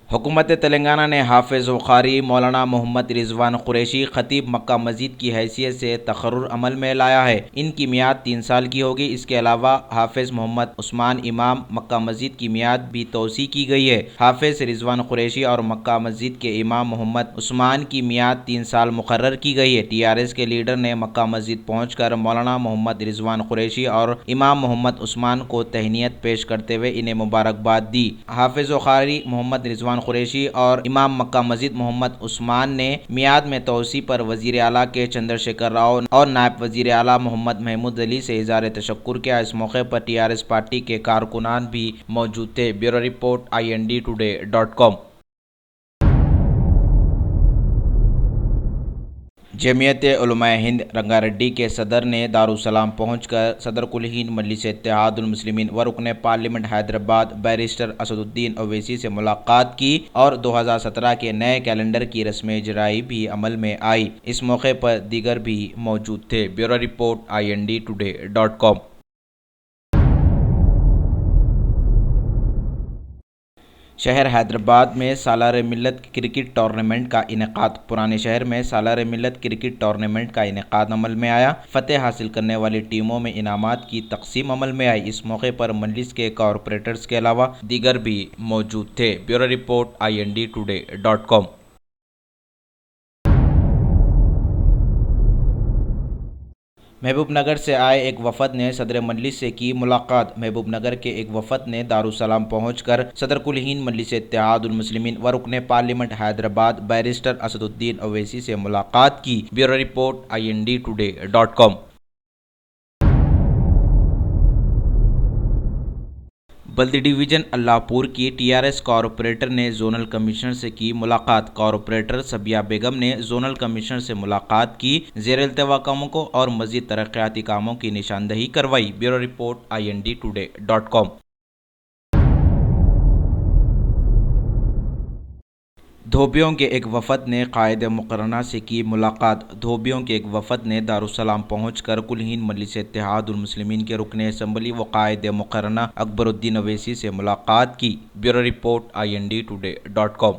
हुकूमत तेलंगाना ने हाफिज़ बुखारी मौलाना मोहम्मद रिजवान कुरैशी खतीब मक्का मस्जिद की हैसियत से तकर्रुर अमल में लाया है। इनकी मियाद 3 साल की होगी। इसके अलावा हाफिज़ मोहम्मद उस्मान इमाम मक्का मस्जिद की मियाद भी तोसी की गई है। हाफिज़ रिजवान कुरैशी और मक्का मस्जिद के इमाम मोहम्मद उस्मान की मियाद 3 साल मुकर्रर की गई है। TRS के लीडर ने मक्का मस्जिद पहुँचकर मौलाना मोहम्मद रिजवान कुरैशी और इमाम मोहम्मद उस्मान को तहनीत पेश करते हुए इन्हें मुबारकबाद दी। हाफिज़ बुखारी मोहम्मद रिजवान कुरैशी और इमाम मक्का मस्जिद मोहम्मद उस्मान ने मियाद में तोसी पर वज़ीर आला के चंद्रशेखर राव और नायब वज़ीर आला मोहम्मद महमूद अली से इज़हार तशक्कुर किया। इस मौके पर TRS पार्टी के कारकुनान भी मौजूद थे। Bureau report INDtoday.com। जमीयत उलमाए हिंद रंगारेड्डी के सदर ने दारुसलाम पहुंचकर सदर कुल हिंद मजलिस इत्तेहादुल मुस्लिमीन व रुकन पार्लियामेंट हैदराबाद बैरिस्टर असदुद्दीन ओवैसी से मुलाकात की और 2017 के नए कैलेंडर की रस्म इजराई भी अमल में आई। इस मौके पर दीगर भी मौजूद थे। Bureau report INDtoday.com। शहर हैदराबाद में सालार मिल्लत क्रिकेट टूर्नामेंट का इनेकाद। पुराने शहर में सालार मिल्लत क्रिकेट टूर्नामेंट का इनेकाद अमल में आया। फतेह हासिल करने वाली टीमों में इनामात की तकसीम अमल में आई। इस मौके पर मजलिस के कॉरपोरेटर्स के अलावा दीगर भी मौजूद थे। Bureau report INDtoday.com। महबूबनगर से आए एक वफद ने सदर मजलिस से की मुलाकात। महबूबनगर के एक वफद ने दारुसलाम पहुंचकर सदर कुल हिंद मजलिस इत्तेहादुल मुस्लिमीन व रुकन पार्लियामेंट हैदराबाद बैरिस्टर असदुद्दीन ओवैसी से मुलाकात की। Bureau report INDtoday.com। बल्दी डिवीजन अल्लाहपुर की TRS कॉरपोरेटर ने जोनल कमिश्नर से की मुलाकात। कॉरपोरेटर सबिया बेगम ने जोनल कमिश्नर से मुलाकात की, ज़ेर इल्तवा कामों को और मज़ीद तरक्याती कामों की निशानदही करवाई। Bureau report INDtoday.com। धोबियों के एक वफद ने कायद मुकर्रना से की मुलाकात। धोबियों के एक वफद ने दारुसलाम पहुंचकर कुल हिंद मजलिस इत्तेहादुल मुस्लिमीन के रुकन असम्बली व कायद मुकर्रना अकबरुद्दीन ओवैसी से मुलाकात की। Bureau report INDtoday.com।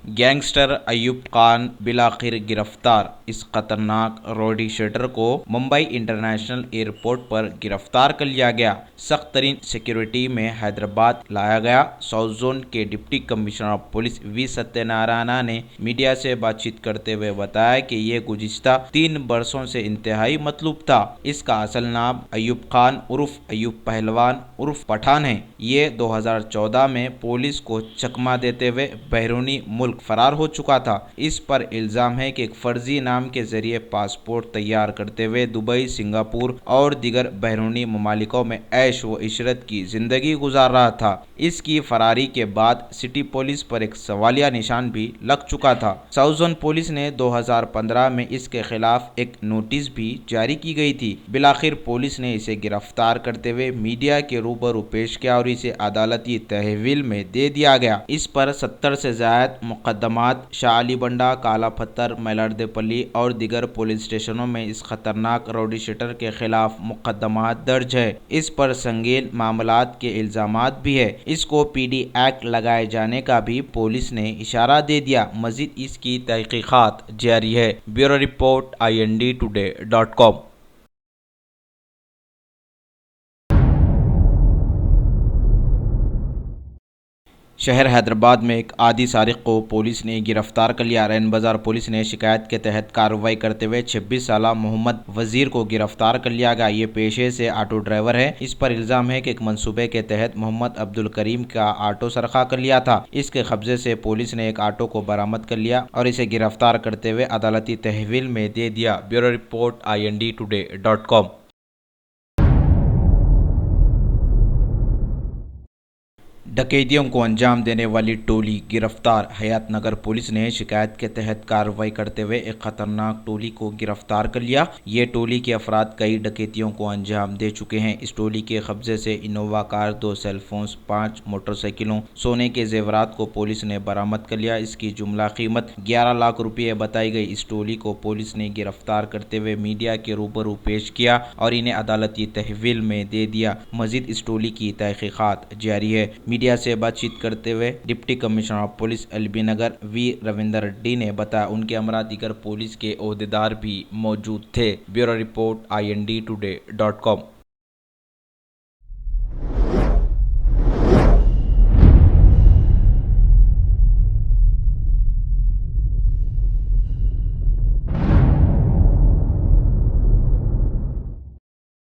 Gangster Ayub Khan बिलाखिर गिरफ्तार। इस खतरनाक रोडी शेटर को मुंबई इंटरनेशनल एयरपोर्ट पर गिरफ्तार कर लिया गया। सख्त तरीन सिक्योरिटी में हैदराबाद लाया गया। साउथ जोन के deputy commissioner of police V Satyanarayan ने मीडिया से बातचीत करते हुए बताया कि ये गुज़िश्ता 3 बरसों से इंतहाई मतलूब था। इसका असल नाम अयूब खान उर्फ अयूब पहलवान उर्फ पठान है। ये 2014 में पुलिस को चकमा देते हुए बैरूनी मुल्क फरार हो चुका था। इस पर इल्ज़ाम है कि एक फर्जी नाम के जरिए पासपोर्ट तैयार करते हुए दुबई, सिंगापुर और दीगर बैरूनी ममालिकों में ऐश व इशरत की ज़िंदगी गुजार रहा था। इसकी फरारी के बाद सिटी पुलिस पर एक सवालिया निशान भी लग चुका था। साउथ जोन पुलिस ने 2015 में इसके खिलाफ एक नोटिस भी जारी की गई थी। बिलाखिर पुलिस ने इसे गिरफ्तार करते हुए मीडिया के रूबरू पेश किया और इसे अदालती तहवील में दे दिया गया। इस पर 70 से ज़ायद मुकदमात शाह अली बंडा, काला पत्थर, मैलारदेपल्ली और दीगर पुलिस स्टेशनों में इस खतरनाक राउडी शीटर के खिलाफ मुकदमात दर्ज है। इस पर संगीन मामलात के इल्जामात भी है। इसको PD एक्ट लगाए जाने का भी पुलिस ने इशारा दे दिया। मजीद इसकी तहकीकात जारी है। Bureau report INDtoday.com। शहर हैदराबाद में एक आदि सारिक को पुलिस ने गिरफ्तार कर लिया। रैन बाजार पुलिस ने शिकायत के तहत कार्रवाई करते हुए 26 साला मोहम्मद वजीर को गिरफ्तार कर लिया गया। ये पेशे से ऑटो ड्राइवर है। इस पर इल्ज़ाम है कि एक मंसूबे के तहत मोहम्मद अब्दुल करीम का ऑटो सरखा कर लिया था। इसके कब्जे से पुलिस ने एक ऑटो को बरामद कर लिया और इसे गिरफ्तार करते हुए अदालती तहवील में दे दिया। Bureau report INDtoday.com। डकैतियों को अंजाम देने वाली टोली गिरफ्तार। हयात नगर पुलिस ने शिकायत के तहत कार्रवाई करते हुए एक खतरनाक टोली को गिरफ्तार कर लिया। ये टोली के अफराद कई डकैतियों को अंजाम दे चुके हैं। इस टोली के कब्जे से इनोवा कार, 2 सेलफोन्स, 5 मोटरसाइकिलों, सोने के जेवरात को पुलिस ने बरामद कर लिया। इसकी जुमला कीमत 11 लाख रुपये बताई गई। इस टोली को पुलिस ने गिरफ्तार करते हुए मीडिया के रूबरू पेश किया और इन्हें अदालती तहवील में दे दिया। मजीद इस टोली की तहकीकात जारी है। मीडिया से बातचीत करते हुए deputy commissioner of police LB Nagar V Ravinder Reddy ने बताया उनके हमरा दीगर पुलिस के ओहदेदार भी मौजूद थे। Bureau report IND today.com।